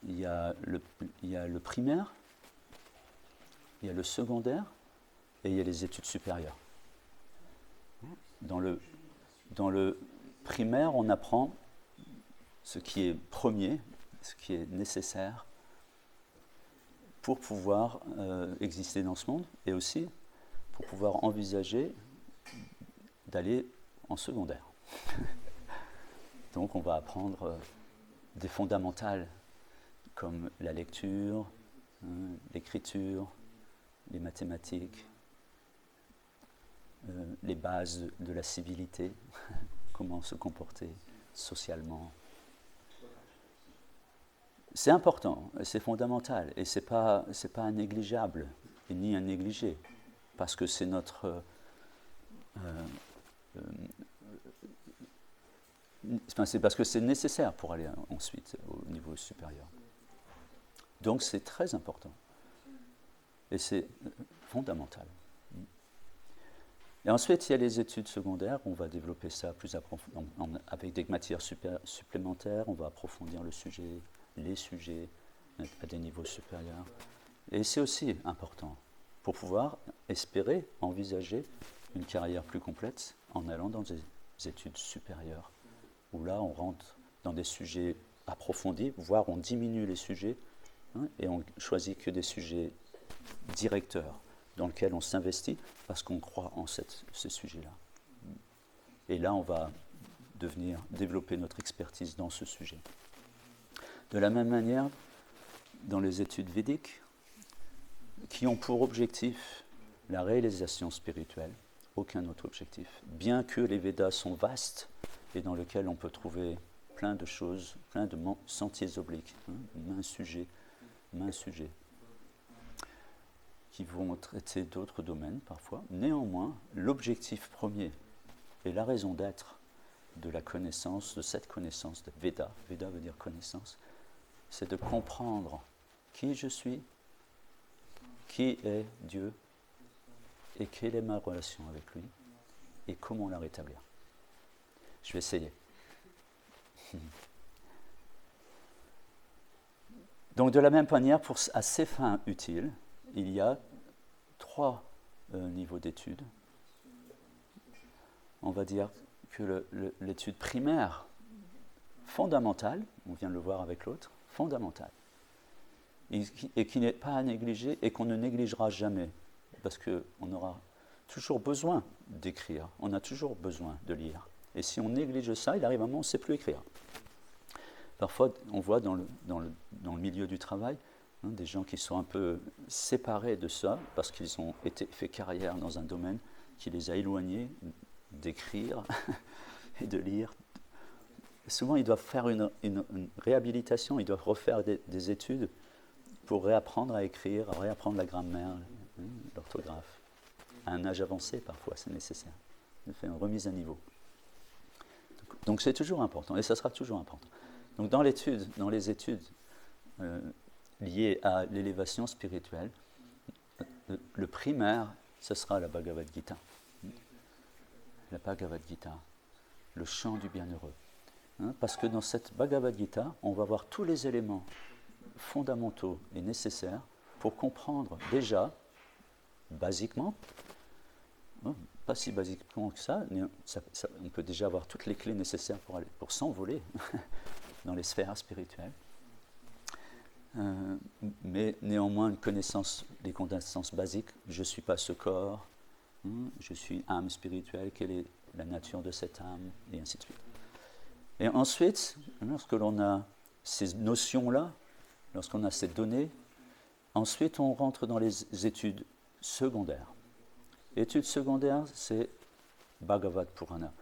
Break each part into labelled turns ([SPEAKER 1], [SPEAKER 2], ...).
[SPEAKER 1] il y a le primaire, il y a le secondaire et il y a les études supérieures. Dans le primaire, on apprend ce qui est premier, ce qui est nécessaire pour pouvoir exister dans ce monde et aussi pour pouvoir envisager d'aller en secondaire. Donc on va apprendre des fondamentales comme la lecture, l'écriture, les mathématiques, les bases de la civilité, comment se comporter socialement. C'est important, c'est fondamental, et c'est pas un négligeable, et ni un négligé, parce que c'est notre... c'est parce que c'est nécessaire pour aller ensuite au niveau supérieur. Donc c'est très important, et c'est fondamental. Et ensuite, il y a les études secondaires, on va développer ça plus avec des matières supplémentaires, on va approfondir les sujets à des niveaux supérieurs. Et c'est aussi important pour pouvoir espérer envisager une carrière plus complète en allant dans des études supérieures, où là on rentre dans des sujets approfondis, voire on diminue les sujets, et on choisit que des sujets directeurs dans lesquels on s'investit parce qu'on croit en ce sujet-là. Et là, on va développer notre expertise dans ce sujet. De la même manière, dans les études védiques, qui ont pour objectif la réalisation spirituelle, aucun autre objectif, bien que les Védas sont vastes et dans lesquels on peut trouver plein de choses, plein de sentiers obliques, maints sujets, qui vont traiter d'autres domaines parfois. Néanmoins, l'objectif premier et la raison d'être de la connaissance, de cette connaissance de Veda, Veda veut dire connaissance, c'est de comprendre qui je suis, qui est Dieu, et quelle est ma relation avec lui, et comment la rétablir. Je vais essayer. Donc de la même manière, à ces fins utiles, il y a 3 niveaux d'études. On va dire que l'étude primaire, fondamentale, on vient de le voir avec l'autre, fondamentale, et qui n'est pas à négliger et qu'on ne négligera jamais, parce qu'on aura toujours besoin d'écrire, on a toujours besoin de lire. Et si on néglige ça, il arrive un moment où on ne sait plus écrire. Parfois, on voit dans le milieu du travail des gens qui sont un peu séparés de ça parce qu'ils ont fait carrière dans un domaine qui les a éloignés d'écrire et de lire. Souvent, ils doivent faire une réhabilitation, ils doivent refaire des études pour réapprendre à écrire, à réapprendre la grammaire, l'orthographe. À un âge avancé, parfois, c'est nécessaire de faire une remise à niveau. Donc c'est toujours important, et ça sera toujours important. Donc dans les études liées à l'élévation spirituelle, le primaire, ce sera la Bhagavad Gita. La Bhagavad Gita, le chant du bienheureux. Parce que dans cette Bhagavad Gita, on va voir tous les éléments fondamentaux et nécessaires pour comprendre déjà, basiquement, pas si basiquement que ça, mais on peut déjà avoir toutes les clés nécessaires pour s'envoler dans les sphères spirituelles. Mais néanmoins, les connaissances basiques, je ne suis pas ce corps, je suis âme spirituelle, quelle est la nature de cette âme, et ainsi de suite. Et ensuite, lorsque l'on a ces notions-là, lorsqu'on a ces données, ensuite on rentre dans les études secondaires. L'étude secondaire, c'est Bhagavad Purana,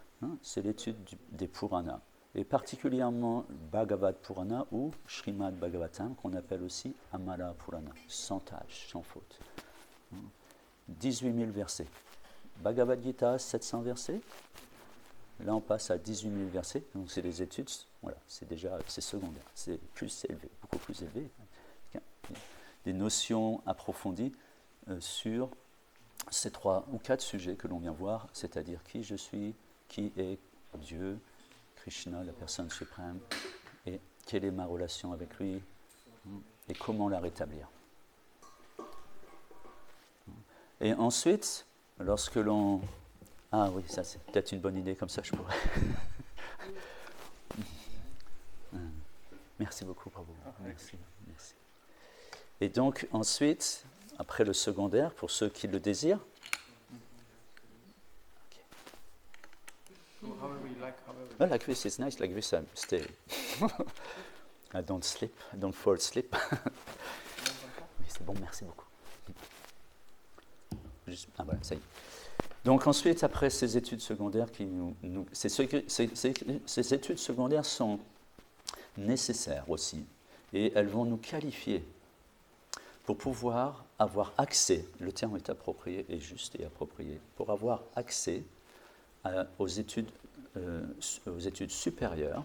[SPEAKER 1] c'est l'étude des Puranas, et particulièrement Bhagavad Purana ou Srimad Bhagavatam, qu'on appelle aussi Amala Purana, sans tâche, sans faute. 18 000 versets. Bhagavad Gita, 700 versets. Là, on passe à 18 000 versets. Donc, c'est des études, voilà, c'est secondaire. C'est plus élevé, beaucoup plus élevé. Des notions approfondies sur ces 3 ou 4 sujets que l'on vient voir, c'est-à-dire qui je suis, qui est Dieu, Krishna, la personne suprême, et quelle est ma relation avec lui, et comment la rétablir. Et ensuite, lorsque l'on... Ah oui, ça c'est peut-être une bonne idée, comme ça je pourrais... Merci beaucoup, bravo. Merci. Et donc ensuite, après le secondaire, pour ceux qui le désirent... Like this is nice, like this I stay. I don't sleep, I don't fall asleep. Oui, c'est bon, merci beaucoup. Voilà, ça y est. Donc ensuite, après ces études secondaires, ces études secondaires sont nécessaires aussi, et elles vont nous qualifier pour pouvoir avoir accès, le terme est approprié et juste et approprié, pour avoir accès aux études supérieures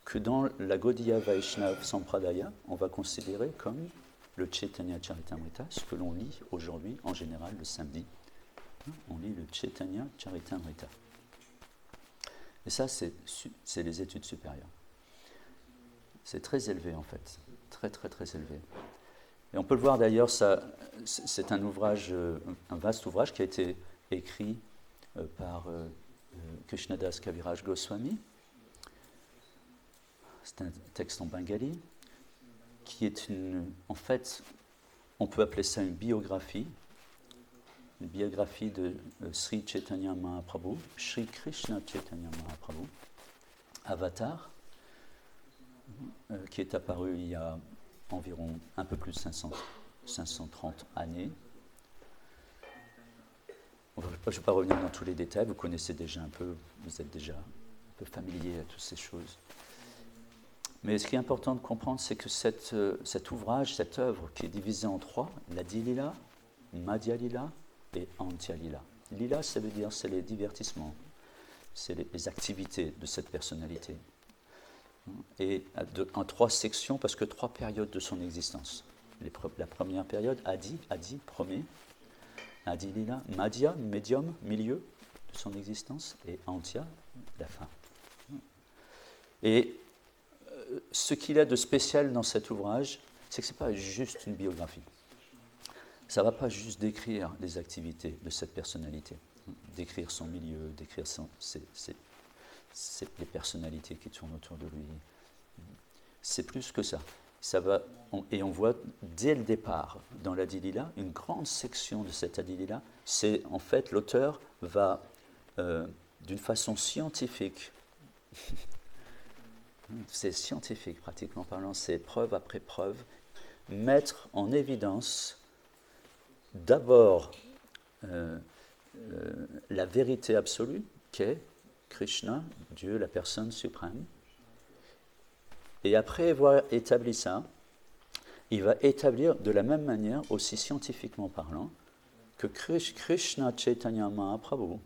[SPEAKER 1] que dans la Gaudiya Vaishnava Sampradaya, on va considérer comme le Chaitanya Charitamrita, ce que l'on lit aujourd'hui, en général, le samedi. On lit le Chaitanya Charitamrita. Et ça, c'est les études supérieures. C'est très élevé, en fait. Très, très, très élevé. Et on peut le voir d'ailleurs, c'est un ouvrage, un vaste ouvrage qui a été écrit par Krishnadas Kaviraj Goswami. C'est un texte en bengali qui est en fait, on peut appeler ça une biographie de Sri Chaitanya Mahaprabhu, Sri Krishna Chaitanya Mahaprabhu, avatar, qui est apparu il y a environ un peu plus de 530 années. Je ne vais pas revenir dans tous les détails, vous connaissez déjà un peu, vous êtes déjà un peu familier à toutes ces choses. Mais ce qui est important de comprendre, c'est que cet ouvrage, cette œuvre qui est divisée en trois, l'Adi Lila, Madhya Lila et Antya Lila. Lila, ça veut dire c'est les divertissements, c'est les activités de cette personnalité. Et en trois sections, parce que trois périodes de son existence. La première période, Adi, premier, Adi Lila, Madhya, médium, milieu de son existence, et Antya, la fin. Et ce qu'il y a de spécial dans cet ouvrage, c'est que ce n'est pas juste une biographie. Ça ne va pas juste décrire les activités de cette personnalité, décrire son milieu, décrire les personnalités qui tournent autour de lui. C'est plus que ça. Et on voit dès le départ, dans l'Adi Lila, une grande section de cette Adi Lila, c'est en fait l'auteur va, d'une façon scientifique, c'est scientifique pratiquement parlant, c'est preuve après preuve, mettre en évidence d'abord la vérité absolue qu'est Krishna, Dieu, la personne suprême. Et après avoir établi ça, il va établir de la même manière, aussi scientifiquement parlant, que Krishna Chaitanya Mahaprabhu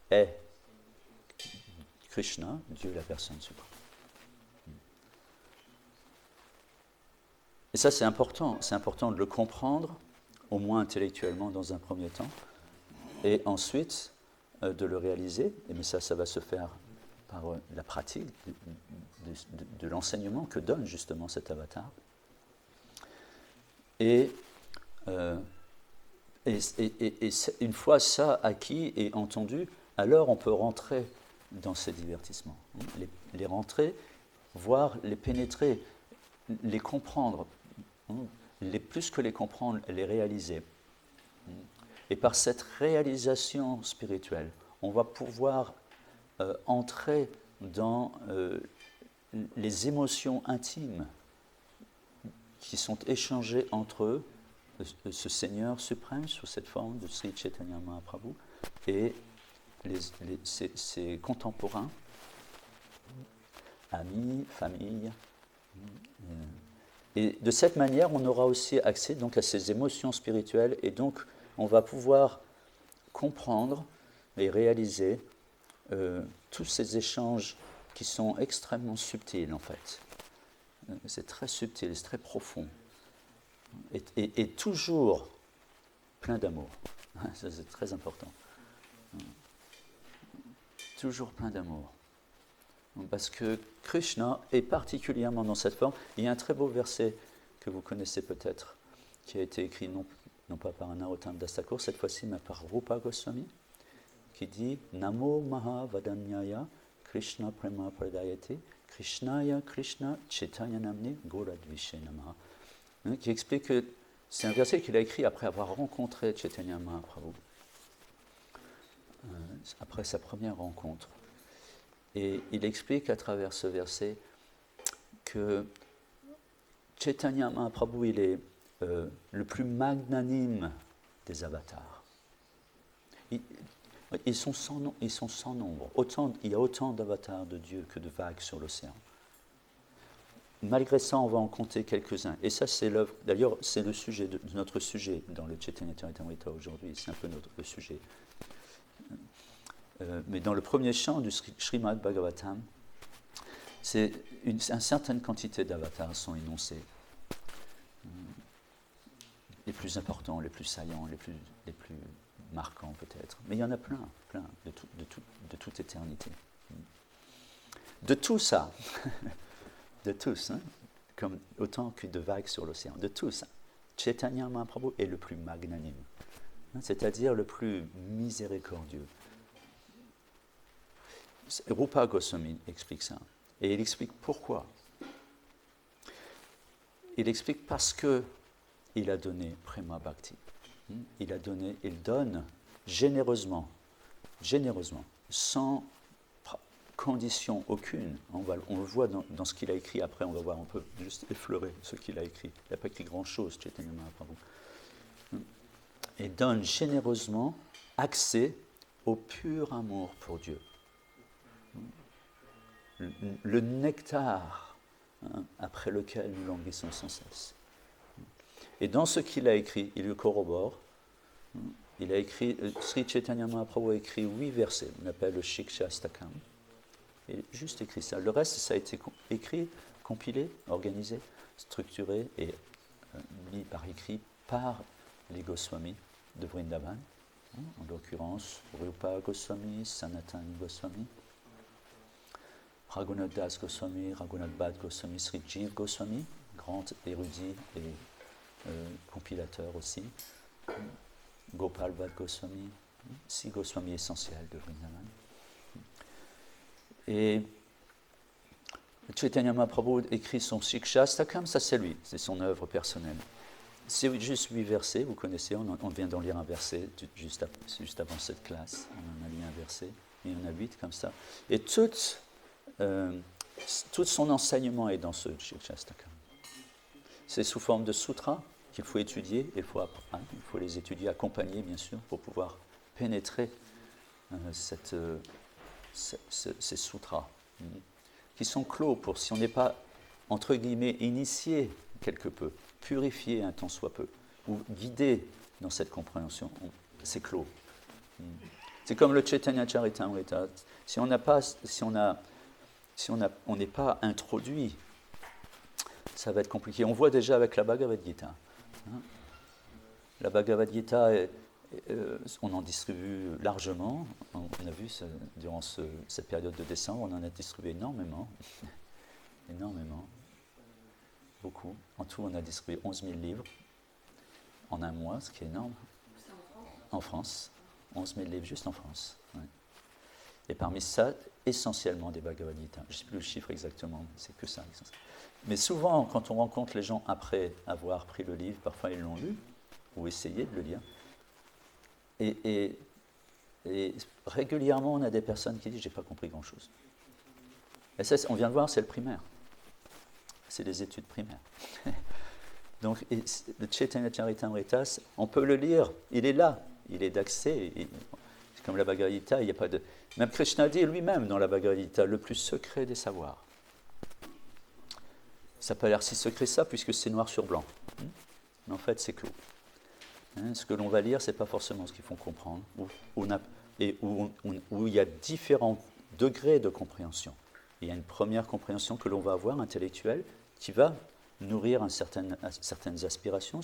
[SPEAKER 1] est Krishna, Dieu, la personne suprême. Et ça, c'est important de le comprendre, au moins intellectuellement dans un premier temps, et ensuite de le réaliser, mais ça va se faire par la pratique de l'enseignement que donne justement cet avatar. Et une fois ça acquis et entendu, alors on peut rentrer dans ces divertissements, les rentrer, voire les pénétrer, les comprendre, plus que les comprendre, les réaliser. Et par cette réalisation spirituelle, on va pouvoir entrer dans les émotions intimes qui sont échangées entre eux, ce Seigneur suprême, sous cette forme de Sri Chaitanya Mahaprabhu, et ses contemporains, amis, famille. Et de cette manière, on aura aussi accès donc à ces émotions spirituelles, et donc on va pouvoir comprendre et réaliser tous ces échanges qui sont extrêmement subtils en fait. C'est très subtil, c'est très profond. Et toujours plein d'amour. Ça, c'est très important. Toujours plein d'amour. Parce que Krishna est particulièrement dans cette forme. Il y a un très beau verset que vous connaissez peut-être, qui a été écrit non pas par un Narottam Das Thakur, cette fois-ci, mais par Rupa Goswami, qui dit Namo Maha Vadanyaya Krishna Prema Pradayate Krishnaya Krishna Chaitanya Namne Goradvishe Namaha, qui explique que c'est un verset qu'il a écrit après avoir rencontré Chaitanya Mahaprabhu, après sa première rencontre. Et il explique à travers ce verset que Chaitanya Mahaprabhu, il est le plus magnanime des avatars. Ils sont sans nombre. Il y a autant d'avatars de Dieu que de vagues sur l'océan. Malgré ça, on va en compter quelques-uns. Et ça, c'est l'œuvre. D'ailleurs, c'est le sujet de notre sujet dans le Chaitanya Charitamrita aujourd'hui. C'est un peu le sujet. Mais dans le premier chant du Srimad Bhagavatam, une certaine quantité d'avatars sont énoncés. Les plus importants, les plus saillants, les plus marquants peut-être. Mais il y en a plein, de toute éternité. De tout ça, de tous, hein, comme autant que de vagues sur l'océan, de tout ça, Chaitanya Mahaprabhu est le plus magnanime, hein, c'est-à-dire le plus miséricordieux. Rupa Goswami explique ça. Et il explique pourquoi. Il explique parce que il a donné Prema Bhakti. Il donne généreusement, sans condition aucune. On le voit dans ce qu'il a écrit après, on va voir, on peut juste effleurer ce qu'il a écrit. Il n'a pas écrit grand-chose, Chaitanya Mahaprabhu. Et donne généreusement accès au pur amour pour Dieu. Le nectar, hein, après lequel nous languissons sans cesse. Et dans ce qu'il a écrit, il le corrobore. Il a écrit, Sri Chaitanya Mahaprabhu a écrit 8 versets, on appelle le Shikshastakam. Il a juste écrit ça. Le reste, ça a été écrit, compilé, organisé, structuré et mis par écrit par les Goswamis de Vrindavan, hein, en l'occurrence Rupa Goswami, Sanatana Goswami, Raghunath Das Goswami, Raghunath Bhatt Goswami, Sri Jiv Goswami, grand érudit et compilateur aussi, Gopal Bhatt Goswami, 6 Goswamis essentiels de Vrindavan. Et Chaitanya Mahaprabhu écrit son Shikshastakam, ça c'est lui, c'est son œuvre personnelle. C'est juste 8 versets, vous connaissez, on vient d'en lire un verset juste avant cette classe, on en a lu un verset, il y en a 8 comme ça. Et tout son enseignement est dans ce Shikshastakam. C'est sous forme de sutras qu'il faut étudier, il faut les étudier, accompagner bien sûr, pour pouvoir pénétrer ces sutras, qui sont clos pour, si on n'est pas, entre guillemets, initié quelque peu, purifié un tant soit peu, ou guidé dans cette compréhension, c'est clos. C'est comme le Chaitanya Charitamrita. Si on n'est pas introduit, ça va être compliqué. On voit déjà avec la Bhagavad Gita. Hein. La Bhagavad Gita, on en distribue largement. On a vu durant cette période de décembre, on en a distribué énormément. Énormément. Beaucoup. En tout, on a distribué 11 000 livres en un mois, ce qui est énorme. En France. 11 000 livres juste en France. Ouais. Et parmi ça, essentiellement des Bhagavad Gita. Je ne sais plus le chiffre exactement, c'est que ça. Mais souvent, quand on rencontre les gens après avoir pris le livre, parfois ils l'ont lu, ou essayé de le lire. Et régulièrement, on a des personnes qui disent « j'ai pas compris grand-chose ». Et ça, on vient de voir, c'est le primaire. C'est les études primaires. Donc, le Chaitanya Charitamrita, on peut le lire, il est là, il est d'accès. C'est comme la Bhagavad Gita, il n'y a pas de... Même Krishna dit lui-même dans la Bhagavad Gita, le plus secret des savoirs. Ça n'a pas l'air si secret ça, puisque c'est noir sur blanc. Mais en fait, c'est clos. Ce que l'on va lire, ce n'est pas forcément ce qu'il faut comprendre, où il y a différents degrés de compréhension. Il y a une première compréhension que l'on va avoir, intellectuelle, qui va nourrir certaines aspirations,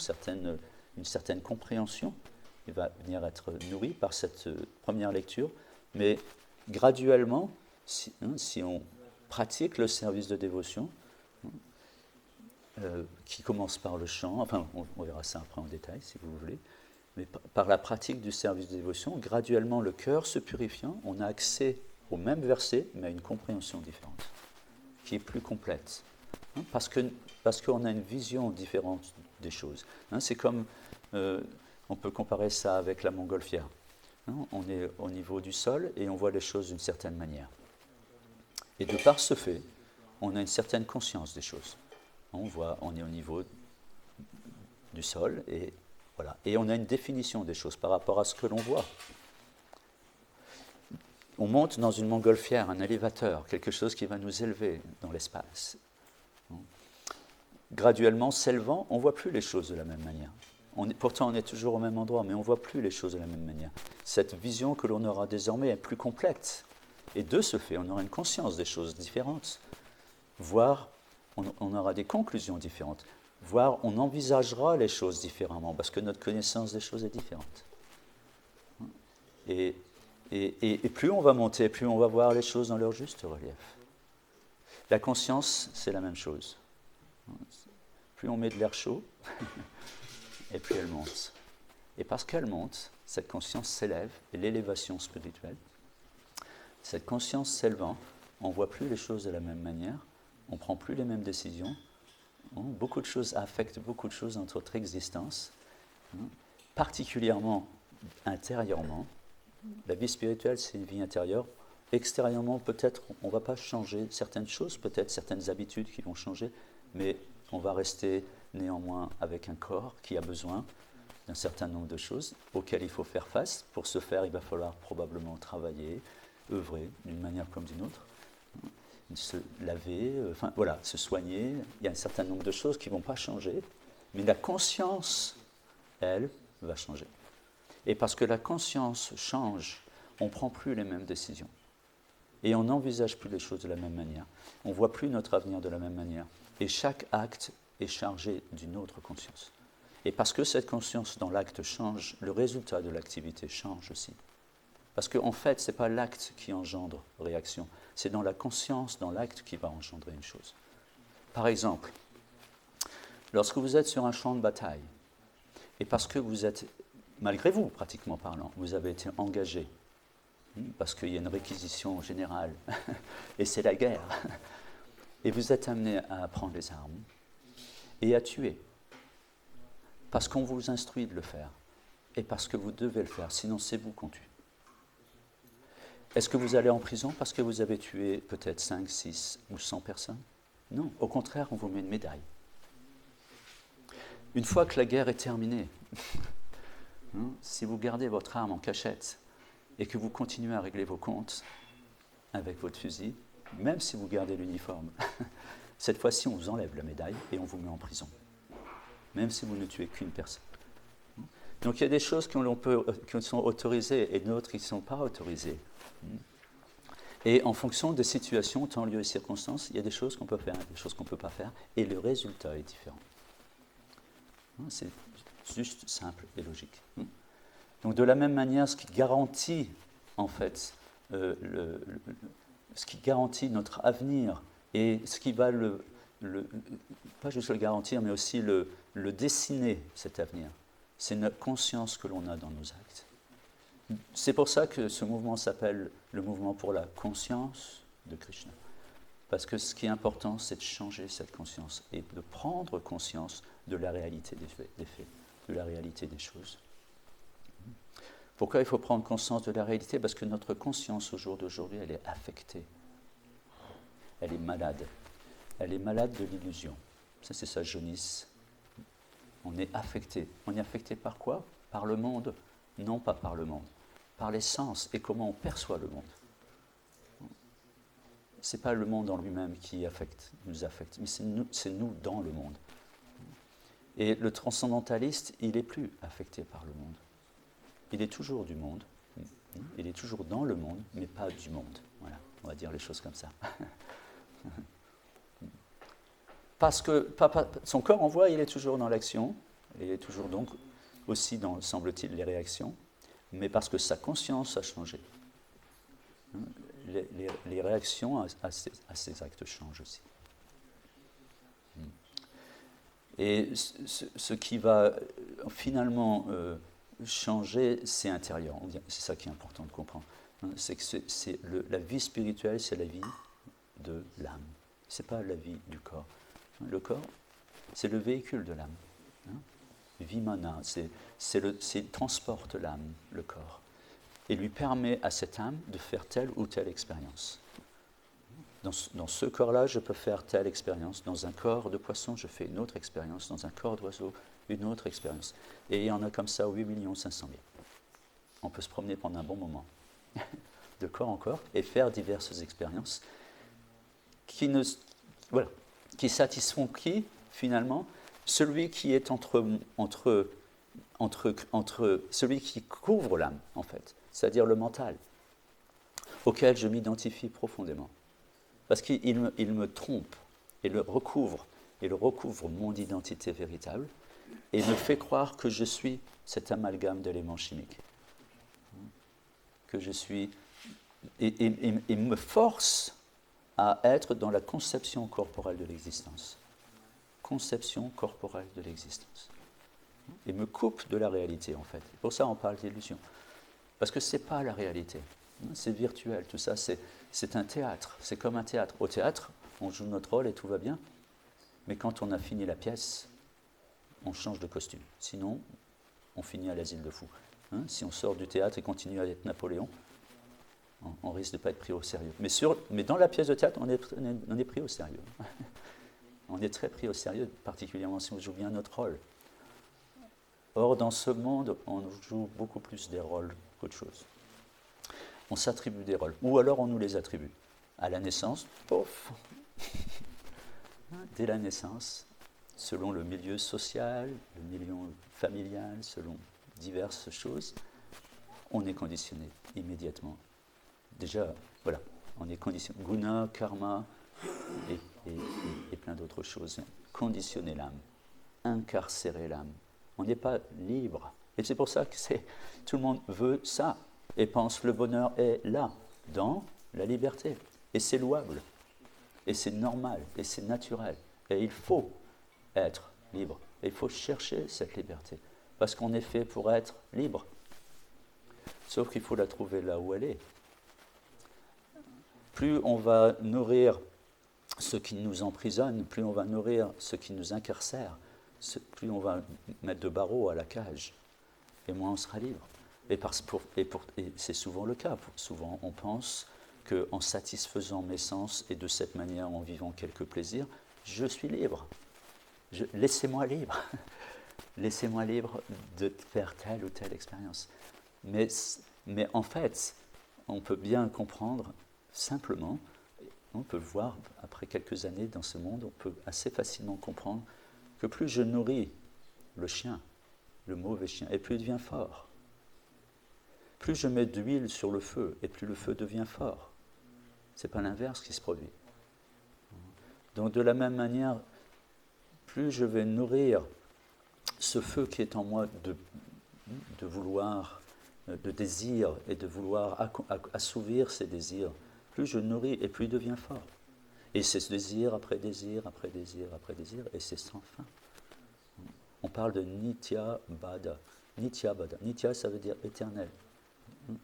[SPEAKER 1] une certaine compréhension. Il va venir être nourri par cette première lecture, mais graduellement, si on pratique le service de dévotion, qui commence par le chant, enfin on verra ça après en détail si vous voulez, mais par la pratique du service de dévotion, graduellement le cœur se purifiant, on a accès au même verset, mais à une compréhension différente, qui est plus complète, parce qu'on a une vision différente des choses. C'est comme, on peut comparer ça avec la montgolfière. On est au niveau du sol et on voit les choses d'une certaine manière. Et de par ce fait, on a une certaine conscience des choses. On est au niveau du sol et voilà. Et on a une définition des choses par rapport à ce que l'on voit. On monte dans une montgolfière, un élévateur, quelque chose qui va nous élever dans l'espace. Graduellement, s'élevant, on ne voit plus les choses de la même manière. Pourtant, on est toujours au même endroit, mais on ne voit plus les choses de la même manière. Cette vision que l'on aura désormais est plus complète. Et de ce fait, on aura une conscience des choses différentes, voire on aura des conclusions différentes, voire on envisagera les choses différemment, parce que notre connaissance des choses est différente. Et plus on va monter, plus on va voir les choses dans leur juste relief. La conscience, c'est la même chose. Plus on met de l'air chaud, et plus elle monte. Et parce qu'elle monte, cette conscience s'élève, et l'élévation spirituelle, cette conscience s'élevant, on ne voit plus les choses de la même manière, on ne prend plus les mêmes décisions, beaucoup de choses affectent beaucoup de choses dans notre existence, particulièrement intérieurement. La vie spirituelle, c'est une vie intérieure. Extérieurement, peut-être, on ne va pas changer certaines choses, peut-être certaines habitudes qui vont changer, mais on va rester néanmoins avec un corps qui a besoin d'un certain nombre de choses auxquelles il faut faire face. Pour ce faire, il va falloir probablement travailler, œuvrer d'une manière comme d'une autre, se laver, se soigner. Il y a un certain nombre de choses qui ne vont pas changer, mais la conscience, elle, va changer. Et parce que la conscience change, on ne prend plus les mêmes décisions. Et on n'envisage plus les choses de la même manière. On ne voit plus notre avenir de la même manière. Et chaque acte est chargé d'une autre conscience. Et parce que cette conscience dans l'acte change, le résultat de l'activité change aussi. Parce qu'en fait, ce n'est pas l'acte qui engendre réaction, c'est dans la conscience, dans l'acte qui va engendrer une chose. Par exemple, lorsque vous êtes sur un champ de bataille, et parce que vous êtes, malgré vous, pratiquement parlant, vous avez été engagé, parce qu'il y a une réquisition générale, et c'est la guerre, et vous êtes amené à prendre les armes et à tuer, parce qu'on vous instruit de le faire, et parce que vous devez le faire, sinon c'est vous qu'on tue. Est-ce que vous allez en prison parce que vous avez tué peut-être 5, 6 ou 100 personnes? Non, au contraire, on vous met une médaille. Une fois que la guerre est terminée, si vous gardez votre arme en cachette et que vous continuez à régler vos comptes avec votre fusil, même si vous gardez l'uniforme, cette fois-ci on vous enlève la médaille et on vous met en prison, même si vous ne tuez qu'une personne. Donc il y a des choses qui sont autorisées et d'autres qui ne sont pas autorisées. Et en fonction des situations, temps, lieu et circonstances, il y a des choses qu'on peut faire, des choses qu'on ne peut pas faire, et le résultat est différent. C'est juste simple et logique. Donc de la même manière, ce qui garantit, en fait, ce qui garantit notre avenir, et ce qui va pas juste le garantir, mais aussi le dessiner, cet avenir, c'est notre conscience que l'on a dans nos actes. C'est pour ça que ce mouvement s'appelle le mouvement pour la conscience de Krishna. Parce que ce qui est important, c'est de changer cette conscience et de prendre conscience de la réalité des faits, de la réalité des choses. Pourquoi il faut prendre conscience de la réalité? Parce que notre conscience au jour d'aujourd'hui, elle est affectée. Elle est malade. Elle est malade de l'illusion. Ça, c'est sa jaunisse. On est affecté. On est affecté par quoi? Par le monde? Non, pas par le monde. Par les sens et comment on perçoit le monde. Ce n'est pas le monde en lui-même qui nous affecte, mais c'est nous dans le monde. Et le transcendentaliste, il n'est plus affecté par le monde. Il est toujours du monde, il est toujours dans le monde, mais pas du monde. Voilà, on va dire les choses comme ça. Parce que son corps en voit, il est toujours dans l'action, il est toujours donc aussi dans, semble-t-il, les réactions, mais parce que sa conscience a changé. les réactions à ces actes changent aussi. Et ce qui va finalement changer, c'est intérieur. C'est ça qui est important de comprendre. C'est que la vie spirituelle, c'est la vie de l'âme. Ce n'est pas la vie du corps. Le corps, c'est le véhicule de l'âme. Vimana, il transporte l'âme, le corps, et lui permet à cette âme de faire telle ou telle expérience. Dans ce corps-là, je peux faire telle expérience. Dans un corps de poisson, je fais une autre expérience. Dans un corps d'oiseau, une autre expérience. Et il y en a comme ça 8 500 000. On peut se promener pendant un bon moment, de corps en corps, et faire diverses expériences qui satisfont qui, finalement, celui qui est entre celui qui couvre l'âme, en fait, c'est-à-dire le mental, auquel je m'identifie profondément. Parce qu'il me trompe et le recouvre mon identité véritable et me fait croire que je suis cet amalgame d'éléments chimiques. Que je suis. Et me force à être dans la conception corporelle de l'existence. Conception corporelle de l'existence. Et me coupe de la réalité, en fait. Pour ça, on parle d'illusion. Parce que ce n'est pas la réalité. C'est virtuel, tout ça, c'est un théâtre. C'est comme un théâtre. Au théâtre, on joue notre rôle et tout va bien. Mais quand on a fini la pièce, on change de costume. Sinon, on finit à l'asile de fous. Si on sort du théâtre et continue à être Napoléon, on risque de ne pas être pris au sérieux. Mais dans la pièce de théâtre, on est pris au sérieux. On est très pris au sérieux, particulièrement si on joue bien notre rôle. Or, dans ce monde, on joue beaucoup plus des rôles qu'autre chose. On s'attribue des rôles, ou alors on nous les attribue. À la naissance, pouf. Dès la naissance, selon le milieu social, le milieu familial, selon diverses choses, on est conditionné immédiatement. Déjà, voilà, on est conditionné. Guna, karma et plein d'autres choses. Conditionner l'âme, incarcérer l'âme. On n'est pas libre. Et c'est pour ça que tout le monde veut ça et pense que le bonheur est là, dans la liberté. Et c'est louable, et c'est normal, et c'est naturel. Et il faut être libre. Et il faut chercher cette liberté. Parce qu'on est fait pour être libre. Sauf qu'il faut la trouver là où elle est. Plus on va nourrir ce qui nous emprisonne, plus on va nourrir ce qui nous incarcère, plus on va mettre de barreaux à la cage, et moins on sera libre. Et c'est souvent le cas. Souvent, on pense qu'en satisfaisant mes sens et de cette manière, en vivant quelques plaisirs, je suis libre. Laissez-moi libre. Laissez-moi libre de faire telle ou telle expérience. Mais en fait, on peut bien comprendre simplement, on peut voir après quelques années dans ce monde, on peut assez facilement comprendre que plus je nourris le chien, le mauvais chien, et plus il devient fort. Plus je mets d'huile sur le feu, et plus le feu devient fort. Ce n'est pas l'inverse qui se produit. Donc de la même manière, plus je vais nourrir ce feu qui est en moi de vouloir, de désir, et de vouloir assouvir ces désirs, plus je nourris, et plus il devient fort. Et c'est ce désir après désir, après désir, après désir, et c'est sans fin. On parle de Nitya Bada. Nitya Bada. Nitya, ça veut dire éternel.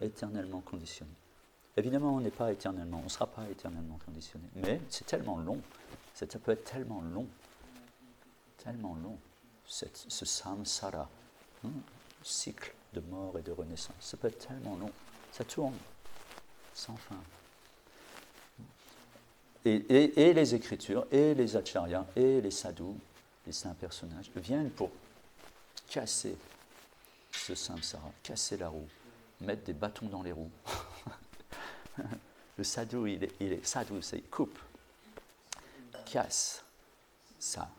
[SPEAKER 1] Éternellement conditionné. Évidemment, on n'est pas éternellement, on ne sera pas éternellement conditionné. Mais c'est tellement long, ça peut être tellement long, ce samsara, cycle de mort et de renaissance. Ça peut être tellement long, ça tourne sans fin. Et les écritures, et les acharyas, et les sadhus, les saints personnages, viennent pour casser ce samsara, casser la roue, mettre des bâtons dans les roues. Le sadhu, sadhu, c'est il coupe, casse ça,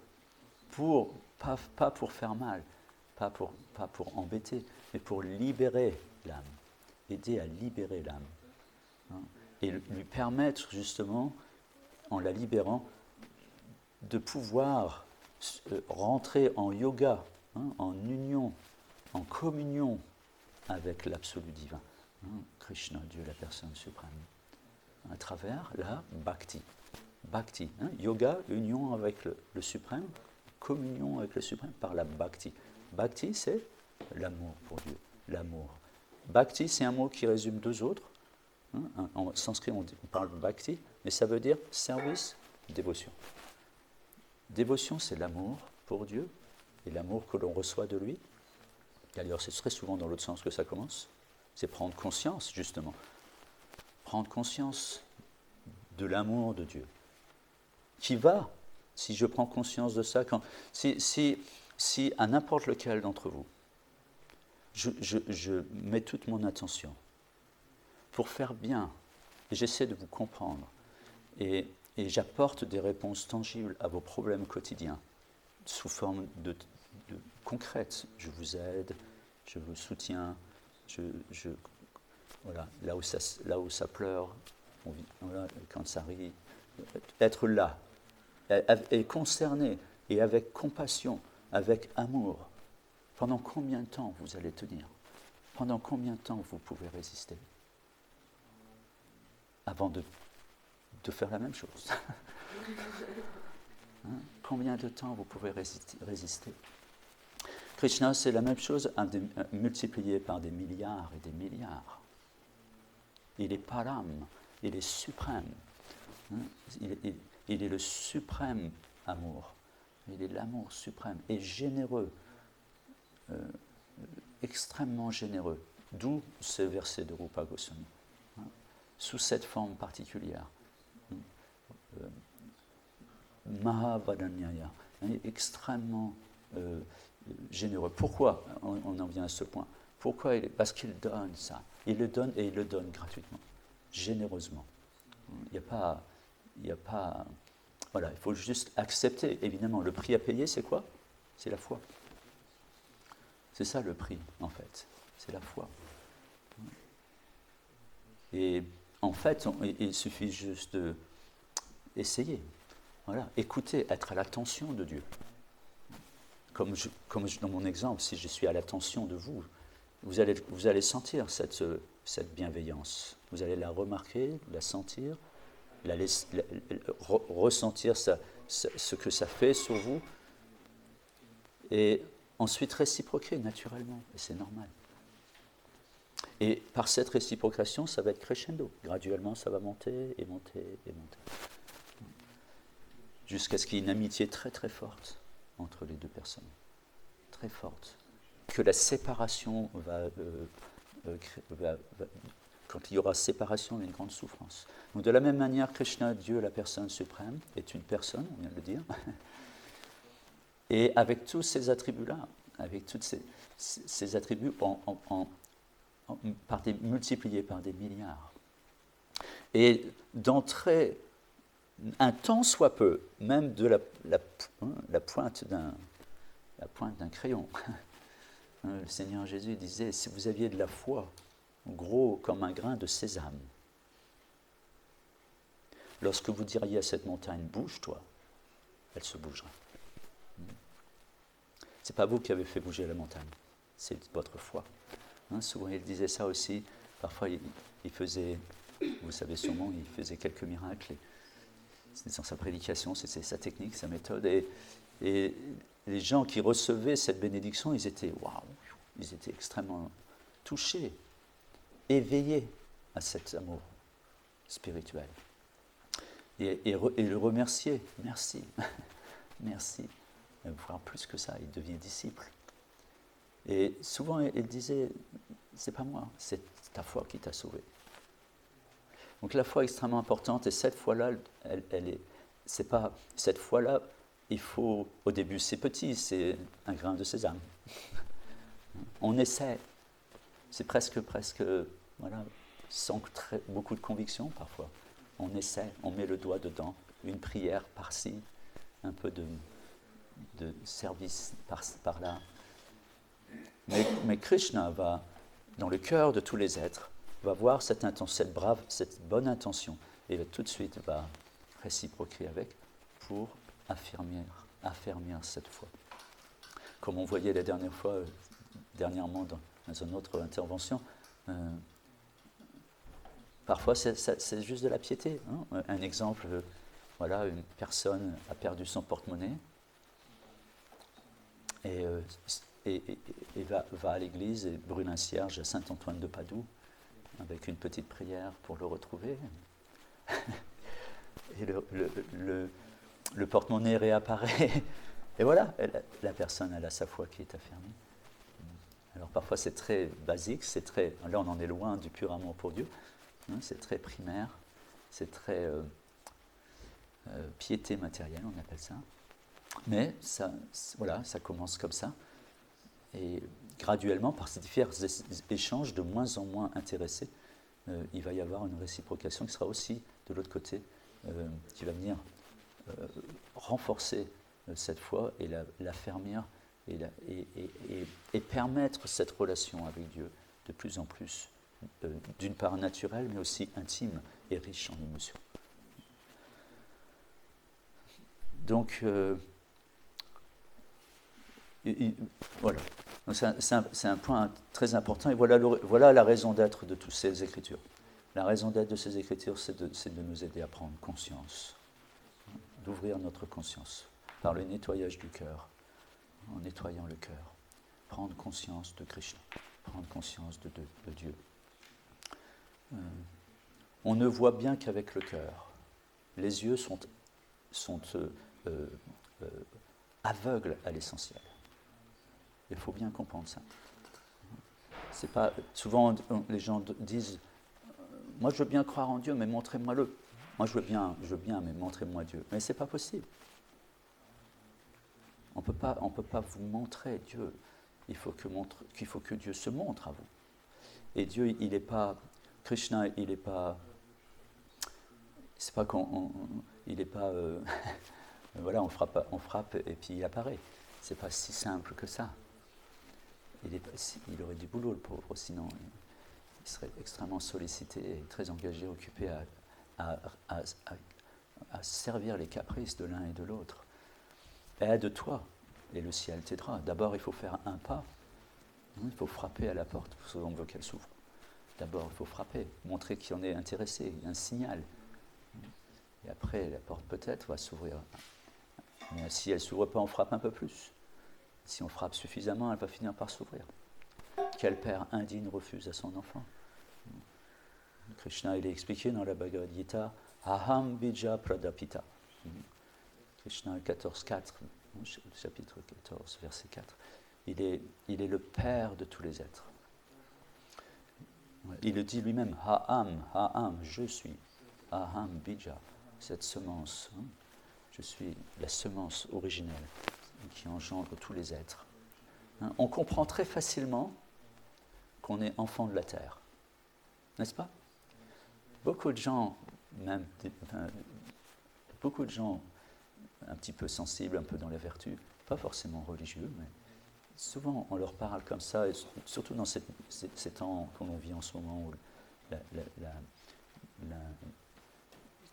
[SPEAKER 1] pas pour faire mal, pas pour embêter, mais pour libérer l'âme, aider à libérer l'âme, et lui permettre justement, en la libérant, de pouvoir rentrer en yoga, en union, en communion avec l'absolu divin. Krishna, Dieu, la personne suprême. à travers la bhakti. Bhakti, yoga, union avec le suprême, communion avec le suprême par la bhakti. Bhakti, c'est l'amour pour Dieu, l'amour. Bhakti, c'est un mot qui résume deux autres. En sanskrit, on parle de bhakti, mais ça veut dire service, dévotion. Dévotion, c'est l'amour pour Dieu et l'amour que l'on reçoit de lui. D'ailleurs, c'est très souvent dans l'autre sens que ça commence. C'est prendre conscience, justement. Prendre conscience de l'amour de Dieu. Qui va, si je prends conscience de ça, si à n'importe lequel d'entre vous, je mets toute mon attention pour faire bien, et j'essaie de vous comprendre, et j'apporte des réponses tangibles à vos problèmes quotidiens, sous forme de concrète. Je vous aide, je vous soutiens, voilà, là où ça pleure, voilà, quand ça rit, être là, et concerné, et avec compassion, avec amour. Pendant combien de temps vous allez tenir? Pendant combien de temps vous pouvez résister? Avant de faire la même chose. Combien de temps vous pouvez résister? Krishna, c'est la même chose, multiplié par des milliards et des milliards. Il est param, il est suprême. Il est le suprême amour. Il est l'amour suprême et généreux, extrêmement généreux. D'où ce verset de Rupa Goswami, sous cette forme particulière. Mahavadanyaya, extrêmement généreux. Pourquoi on en vient à ce point? Pourquoi? Parce qu'il donne ça. Il le donne et il le donne gratuitement, généreusement. Il n'y a pas... Voilà, il faut juste accepter. Évidemment, le prix à payer, c'est quoi? C'est la foi. C'est ça le prix, en fait. C'est la foi. Et en fait, il suffit juste d'essayer. Voilà, écouter, être à l'attention de Dieu. Comme dans mon exemple, si je suis à l'attention de vous, vous allez sentir cette bienveillance. Vous allez la remarquer, la sentir, ressentir ce que ça fait sur vous, et ensuite réciproquer naturellement, et c'est normal. Et par cette réciprocation, ça va être crescendo. Graduellement, ça va monter et monter et monter. Jusqu'à ce qu'il y ait une amitié très très forte entre les deux personnes. Très forte. Que la séparation quand il y aura séparation, il y a une grande souffrance. Donc de la même manière, Krishna, Dieu, la personne suprême, est une personne, on vient de le dire, et avec tous ces attributs-là, avec tous ces attributs multipliés par des milliards. Et d'entrer un tant soit peu, même de la pointe d'un crayon. Le Seigneur Jésus disait, si vous aviez de la foi, gros comme un grain de sésame, lorsque vous diriez à cette montagne, bouge-toi, elle se bougera. Ce n'est pas vous qui avez fait bouger la montagne, c'est votre foi. Souvent il disait ça aussi, parfois il faisait, vous savez sûrement, il faisait quelques miracles, c'était dans sa prédication, c'était sa technique, sa méthode, et les gens qui recevaient cette bénédiction, ils étaient waouh, ils étaient extrêmement touchés, éveillés à cet amour spirituel. Et le remercier, merci, merci. Voire plus que ça, il devient disciple. Et souvent, il disait, c'est pas moi, c'est ta foi qui t'a sauvé. Donc la foi est extrêmement importante, et cette foi-là, c'est pas cette foi-là. Il faut, au début, c'est petit, c'est un grain de sésame. On essaie, c'est presque, voilà, sans beaucoup de conviction parfois. On essaie, on met le doigt dedans, une prière par-ci, un peu de service par là. Mais Krishna va, dans le cœur de tous les êtres, va voir cette bonne intention, et tout de suite va réciproquer avec pour affermir cette foi. Comme on voyait la dernièrement dans une autre intervention, Parfois, c'est juste de la piété. Hein. Un exemple, voilà, une personne a perdu son porte-monnaie et, va à l'église et brûle un cierge à Saint-Antoine de Padoue avec une petite prière pour le retrouver. Et le porte-monnaie réapparaît. Et voilà, la personne, elle a sa foi qui est affermie. Alors parfois c'est très basique, là on en est loin du pur amour pour Dieu, hein, c'est très primaire, c'est très piété matérielle, on appelle ça. Mais ça commence comme ça. Et graduellement, par ces différents échanges de moins en moins intéressés, il va y avoir une réciprocation qui sera aussi de l'autre côté, qui va venir renforcer cette foi et l'affermir et permettre cette relation avec Dieu de plus en plus, d'une part naturelle, mais aussi intime et riche en émotions. Donc, voilà. Donc c'est un point très important, et voilà la raison d'être de toutes ces écritures. La raison d'être de ces écritures, c'est de nous aider à prendre conscience, d'ouvrir notre conscience par le nettoyage du cœur, en nettoyant le cœur, prendre conscience de Krishna, prendre conscience de Dieu. On ne voit bien qu'avec le cœur. Les yeux sont aveugles à l'essentiel. Il faut bien comprendre ça. C'est pas, souvent, les gens disent « Moi, je veux bien croire en Dieu, mais montrez-moi-le. Moi, je veux bien, mais montrez-moi Dieu. » Mais ce n'est pas possible. On peut pas vous montrer Dieu. Il faut que Dieu se montre à vous. Et Dieu, il n'est pas... Krishna, il n'est pas... C'est pas qu'on... Il n'est pas... voilà, on frappe et puis il apparaît. C'est pas si simple que ça. Il aurait du boulot, le pauvre, sinon il serait extrêmement sollicité et très engagé, occupé à servir les caprices de l'un et de l'autre. Aide-toi, et le ciel t'aidera. D'abord, il faut faire un pas. Il faut frapper à la porte, parce qu'on veut qu'elle s'ouvre. D'abord, il faut frapper, montrer qu'on est intéressé, un signal. Et après, la porte peut-être va s'ouvrir. Mais si elle ne s'ouvre pas, on frappe un peu plus. Si on frappe suffisamment, elle va finir par s'ouvrir. Quel père indigne refuse à son enfant? Krishna, il est expliqué dans la Bhagavad Gita, Aham bija pradapita. Krishna 14.4, chapitre 14, verset 4. Il est le père de tous les êtres. Il le dit lui-même, Aham, je suis, Aham bija, cette semence. Je suis la semence originelle qui engendre tous les êtres. On comprend très facilement qu'on est enfant de la terre, n'est-ce pas? Beaucoup de gens un petit peu sensibles, un peu dans la vertu, pas forcément religieux, mais souvent on leur parle comme ça, et surtout dans ces temps que l'on vit en ce moment où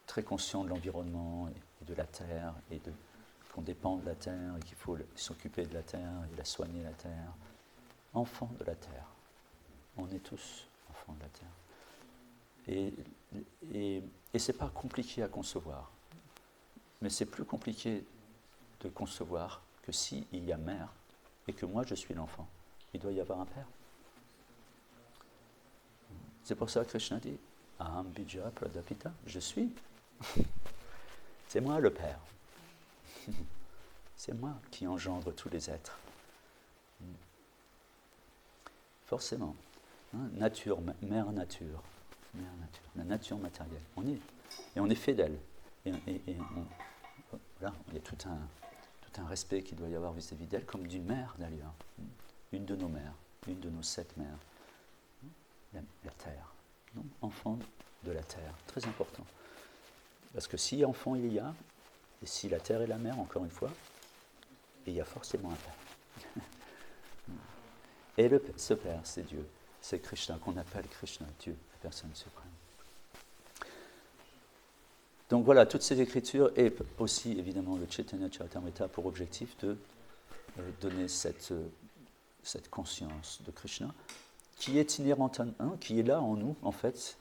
[SPEAKER 1] très conscient de l'environnement et de la terre, et qu'on dépend de la terre, et qu'il faut s'occuper de la terre et la soigner, la terre. Enfants de la terre. On est tous enfants de la terre. Et ce n'est pas compliqué à concevoir. Mais c'est plus compliqué de concevoir que s'il y a mère et que moi je suis l'enfant. Il doit y avoir un père. C'est pour ça que Krishna dit Aham bija pradapita, je suis. C'est moi le père. C'est moi qui engendre tous les êtres. Forcément. Nature, mère nature, la nature matérielle. Et on est fait d'elle. Voilà, il y a tout un respect qu'il doit y avoir vis-à-vis d'elle, comme d'une mère d'ailleurs. Une de nos mères, une de nos 7 mères. La terre. Donc, enfant de la terre. Très important. Parce que si enfant il y a, et si la terre est la mère, encore une fois, il y a forcément un père. Et ce père, c'est Dieu. C'est Krishna, qu'on appelle Krishna, Dieu, la personne suprême. Donc voilà, toutes ces écritures, et aussi évidemment le Chaitanya Charitamrita pour objectif de donner cette conscience de Krishna, qui est inhérente, qui est là en nous, en fait,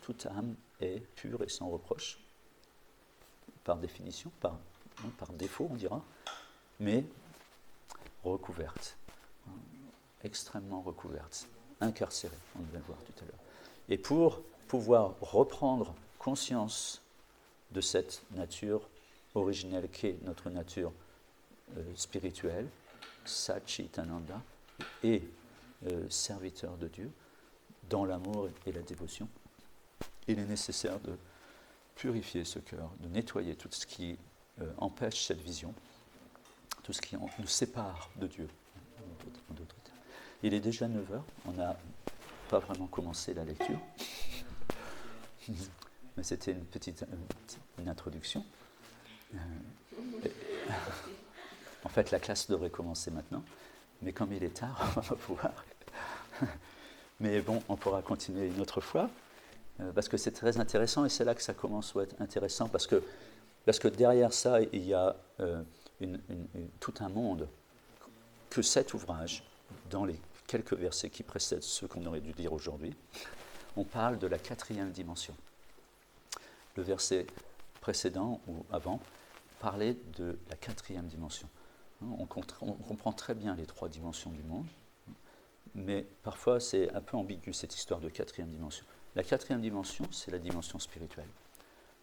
[SPEAKER 1] Toute âme est pure et sans reproche, par définition, par défaut on dira, mais recouverte, extrêmement recouverte, incarcérée, on va le voir tout à l'heure. Et pour pouvoir reprendre conscience de cette nature originelle qu'est notre nature spirituelle, Satchitananda, et serviteur de Dieu, dans l'amour et la dévotion, il est nécessaire de purifier ce cœur, de nettoyer tout ce qui empêche cette vision, tout ce qui nous sépare de Dieu. En d'autres termes. Il est déjà 9 heures, on n'a pas vraiment commencé la lecture, mais c'était une introduction. En fait, la classe devrait commencer maintenant, mais comme il est tard, on va pouvoir. Mais bon, on pourra continuer une autre fois, parce que c'est très intéressant, et c'est là que ça commence à être intéressant, parce que derrière ça, il y a tout un monde que cet ouvrage, dans les quelques versets qui précèdent ceux qu'on aurait dû lire aujourd'hui, on parle de la 4e dimension. Le verset précédent, ou avant, parlait de la 4e dimension. On comprend très bien les 3 dimensions du monde, mais parfois c'est un peu ambigu cette histoire de 4e dimension. La 4e dimension, c'est la dimension spirituelle.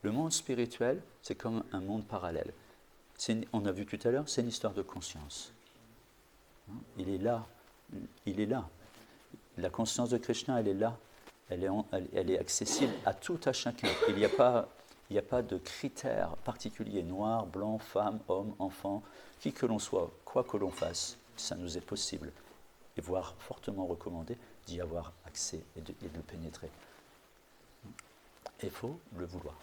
[SPEAKER 1] Le monde spirituel, c'est comme un monde parallèle. On a vu tout à l'heure, c'est une histoire de conscience. Il est là. La conscience de Krishna, elle est là. Elle est accessible à tout à chacun. Il n'y a pas de critères particuliers, noir, blanc, femme, homme, enfant, qui que l'on soit, quoi que l'on fasse, ça nous est possible, et voire fortement recommandé d'y avoir accès et de le pénétrer. Il faut le vouloir,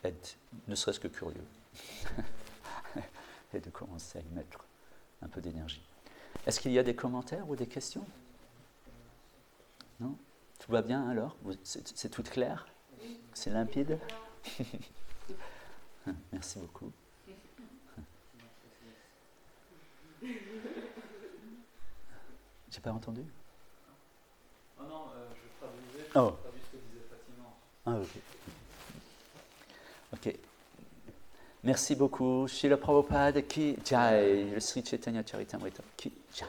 [SPEAKER 1] être ne serait-ce que curieux, et de commencer à y mettre un peu d'énergie. Est-ce qu'il y a des commentaires ou des questions? Non? Tout va bien alors? C'est tout clair? C'est limpide? Merci beaucoup. J'ai pas entendu?
[SPEAKER 2] Oh non, je traduisais,
[SPEAKER 1] Oh.
[SPEAKER 2] J'ai traduit ce que disait Fatima.
[SPEAKER 1] Ah, ok. Merci beaucoup. Srila Prabhupada ki jai. Le Sri Chaitanya Charitamrita ki jai.